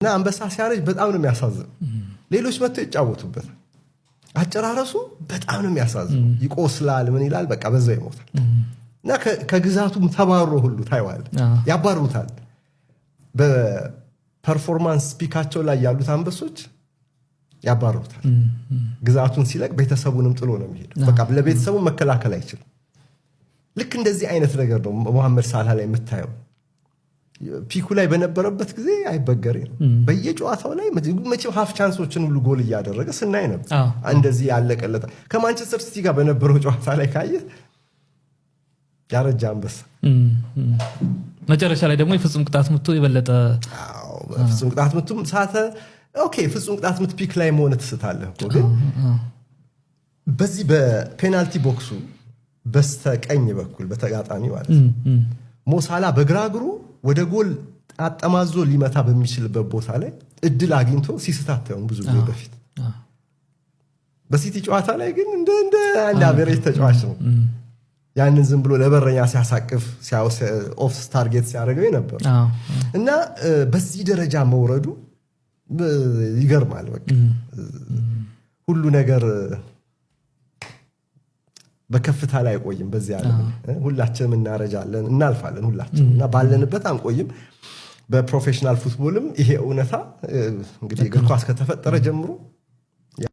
እና አንበሳ ሲያረጅ በጣም ነው የሚያሳዝነው። ሌሎች መጥተው ይጫወቱበታል። አጨራረሱ በጣም ነው የሚያሳዝነው። ይቆስላል፣ ምን ይላል፣ በቃ በዛው ይሞታል። እና ከግዛቱም ተባሮ ሁሉ ታይዋል፣ ያባሩታል። በፐርፎርማንስ ፒካቸው ላይ ያሉት አንበሶች ያባሩታል። ግዛቱን ሲለቅ ቤተሰቡንም ጥሎ ነው የሚሄደው። በቃ ለቤተሰቡ መከላከል አይችልም። ልክ እንደዚህ አይነት ነገር ነው መሐመድ ሳላህ ላይ የምታየው። ፒኩ ላይ በነበረበት ጊዜ አይበገሬ ነው። በየጨዋታው ላይ መቼም ሃፍ ቻንሶችን ሁሉ ጎል እያደረገ ስናይ ነበር። እንደዚህ ያለቀለታ ከማንቸስተር ሲቲ ጋር በነበረው ጨዋታ ላይ ካየ ያረጃ አንበሳ መጨረሻ ላይ ደግሞ የፍጹም ቅጣት ምቱ የበለጠ ፍጹም ቅጣት ምቱም ሳተ። ኦኬ ፍጹም ቅጣት ምት ፒክ ላይ መሆን ትስታለህ እኮ ግን በዚህ በፔናልቲ ቦክሱ በስተቀኝ በኩል በተጋጣሚ ማለት ነው ሞሳላ በግራግሩ ወደ ጎል አጠማዞ ሊመታ በሚችልበት ቦታ ላይ እድል አግኝቶ ሲስታተው ብዙ ጊዜ በፊት በሲቲ ጨዋታ ላይ ግን እንደ አንድ አቨሬጅ ተጫዋች ነው። ያንን ዝም ብሎ ለበረኛ ሲያሳቅፍ ኦፍ ታርጌት ሲያደርገው ነበር እና በዚህ ደረጃ መውረዱ ይገርማል። በቃ ሁሉ ነገር በከፍታ ላይ አይቆይም። በዚህ ዓለም ሁላችንም እናረጃለን፣ እናልፋለን ሁላችንም እና ባለንበት አንቆይም። በፕሮፌሽናል ፉትቦልም ይሄ እውነታ እንግዲህ እግር ኳስ ከተፈጠረ ጀምሮ